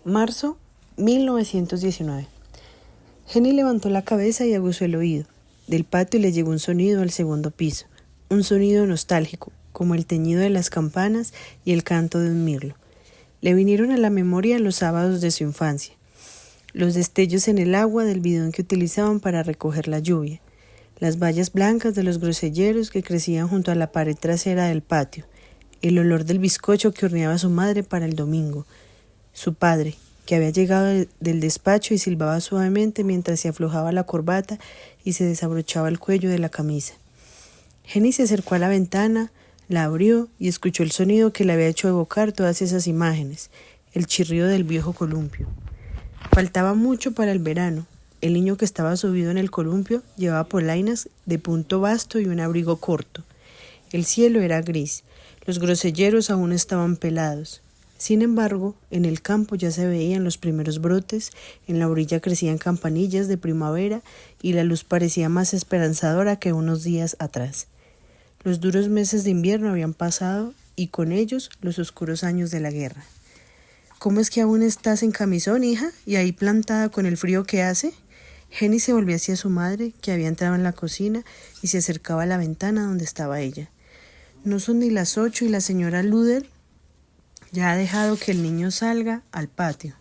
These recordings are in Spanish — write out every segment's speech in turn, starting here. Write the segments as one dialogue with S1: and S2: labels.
S1: Marzo 1919. Jenny levantó la cabeza y aguzó el oído. Del patio le llegó un sonido al segundo piso, un sonido nostálgico, como el teñido de las campanas y el canto de un mirlo. Le vinieron a la memoria los sábados de su infancia, los destellos en el agua del bidón que utilizaban para recoger la lluvia, las bayas blancas de los groselleros que crecían junto a la pared trasera del patio, el olor del bizcocho que horneaba su madre para el domingo, su padre, que había llegado del despacho y silbaba suavemente mientras se aflojaba la corbata y se desabrochaba el cuello de la camisa. Jenny se acercó a la ventana, la abrió y escuchó el sonido que le había hecho evocar todas esas imágenes, el chirrido del viejo columpio. Faltaba mucho para el verano. El niño que estaba subido en el columpio llevaba polainas de punto vasto y un abrigo corto. El cielo era gris, los groselleros aún estaban pelados. Sin embargo, en el campo ya se veían los primeros brotes, en la orilla crecían campanillas de primavera y la luz parecía más esperanzadora que unos días atrás. Los duros meses de invierno habían pasado y con ellos los oscuros años de la guerra. ¿Cómo es que aún estás en camisón, hija, y ahí plantada con el frío que hace? Jenny se volvió hacia su madre, que había entrado en la cocina y se acercaba a la ventana donde estaba ella. No son ni las 8 y la señora Luder ya ha dejado que el niño salga al patio.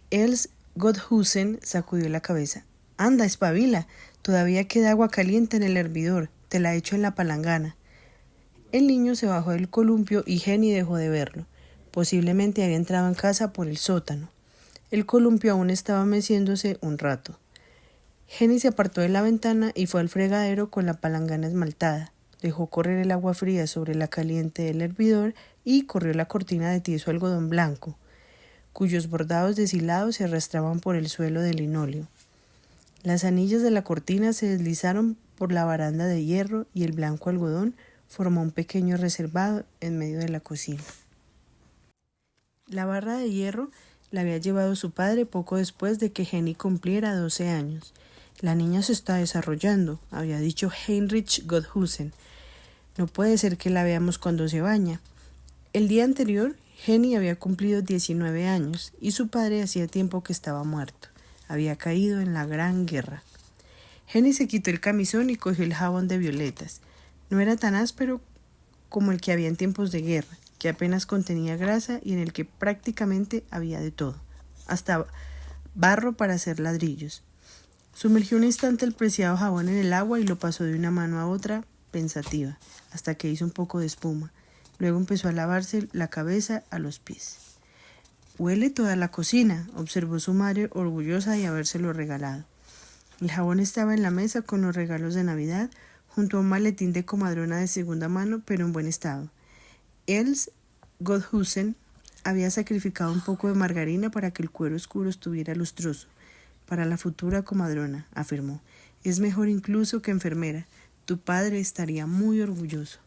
S1: Els Godhusen sacudió la cabeza. Anda, espabila, todavía queda agua caliente en el hervidor, te la echo en la palangana. El niño se bajó del columpio y Jenny dejó de verlo. Posiblemente había entrado en casa por el sótano. El columpio aún estaba meciéndose un rato. Jenny se apartó de la ventana y fue al fregadero con la palangana esmaltada. Dejó correr el agua fría sobre la caliente del hervidor y corrió la cortina de tieso algodón blanco, cuyos bordados deshilados se arrastraban por el suelo de linóleo. Las anillas de la cortina se deslizaron por la baranda de hierro y el blanco algodón formó un pequeño reservado en medio de la cocina. La barra de hierro la había llevado su padre poco después de que Jenny cumpliera 12 años. La niña se está desarrollando, había dicho Heinrich Godhusen. No puede ser que la veamos cuando se baña. El día anterior, Jenny había cumplido 19 años y su padre hacía tiempo que estaba muerto. Había caído en la Gran Guerra. Jenny se quitó el camisón y cogió el jabón de violetas. No era tan áspero como el que había en tiempos de guerra, que apenas contenía grasa y en el que prácticamente había de todo, hasta barro para hacer ladrillos. Sumergió un instante el preciado jabón en el agua y lo pasó de una mano a otra, pensativa, hasta que hizo un poco de espuma. Luego empezó a lavarse la cabeza a los pies. Huele toda la cocina, observó su madre orgullosa de habérselo regalado. El jabón estaba en la mesa con los regalos de Navidad, junto a un maletín de comadrona de segunda mano, pero en buen estado. Els Godhusen había sacrificado un poco de margarina para que el cuero oscuro estuviera lustroso. Para la futura comadrona, afirmó. Es mejor incluso que enfermera. Tu padre estaría muy orgulloso.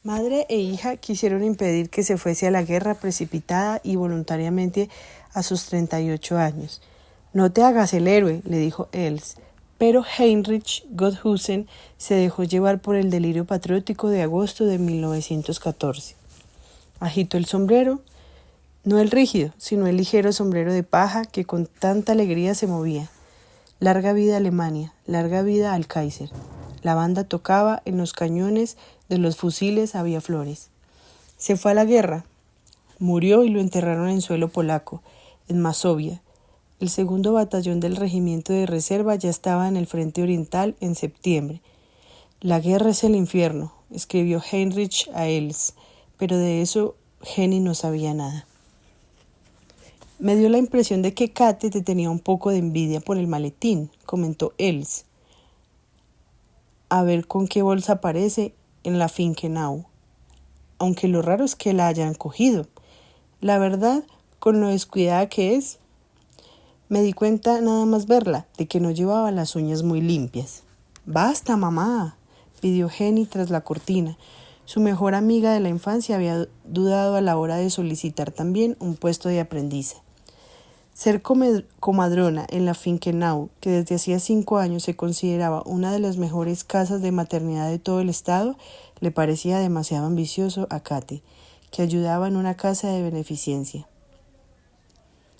S1: Madre e hija quisieron impedir que se fuese a la guerra precipitada y voluntariamente a sus 38 años. No te hagas el héroe, le dijo Els, pero Heinrich Godhusen se dejó llevar por el delirio patriótico de agosto de 1914. Agitó el sombrero, no el rígido, sino el ligero sombrero de paja que con tanta alegría se movía. Larga vida Alemania, larga vida al Kaiser. La banda tocaba, en los cañones de los fusiles había flores. Se fue a la guerra. Murió y lo enterraron en suelo polaco, en Masovia. El segundo batallón del regimiento de reserva ya estaba en el frente oriental en septiembre. La guerra es el infierno, escribió Heinrich a Els, pero de eso Jenny no sabía nada. Me dio la impresión de que Kate te tenía un poco de envidia por el maletín, comentó Els. A ver con qué bolsa aparece en la Finkenau. Aunque lo raro es que la hayan cogido. La verdad, con lo descuidada que es, me di cuenta nada más verla, de que no llevaba las uñas muy limpias. ¡Basta, mamá!, pidió Jenny tras la cortina. Su mejor amiga de la infancia había dudado a la hora de solicitar también un puesto de aprendiza. Ser comadrona en la Finkenau, que desde hacía 5 años se consideraba una de las mejores casas de maternidad de todo el estado, le parecía demasiado ambicioso a Kate, que ayudaba en una casa de beneficencia.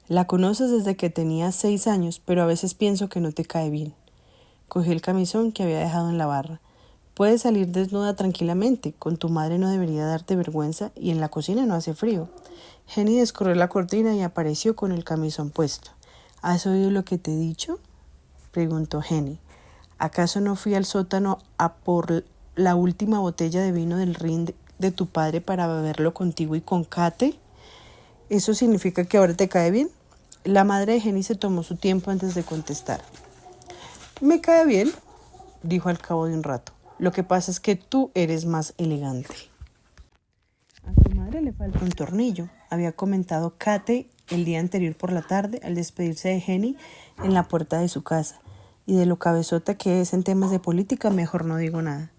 S1: La conoces desde que tenías 6 años, pero a veces pienso que no te cae bien. Cogió el camisón que había dejado en la barra. Puedes salir desnuda tranquilamente, con tu madre no debería darte vergüenza y en la cocina no hace frío. Jenny descorrió la cortina y apareció con el camisón puesto. ¿Has oído lo que te he dicho?, preguntó Jenny. ¿Acaso no fui al sótano a por la última botella de vino del rin de tu padre para beberlo contigo y con Kate? ¿Eso significa que ahora te cae bien? La madre de Jenny se tomó su tiempo antes de contestar. Me cae bien, dijo al cabo de un rato. Lo que pasa es que tú eres más elegante. A tu madre le falta un tornillo, había comentado Kate el día anterior por la tarde al despedirse de Jenny en la puerta de su casa. Y de lo cabezota que es en temas de política, mejor no digo nada.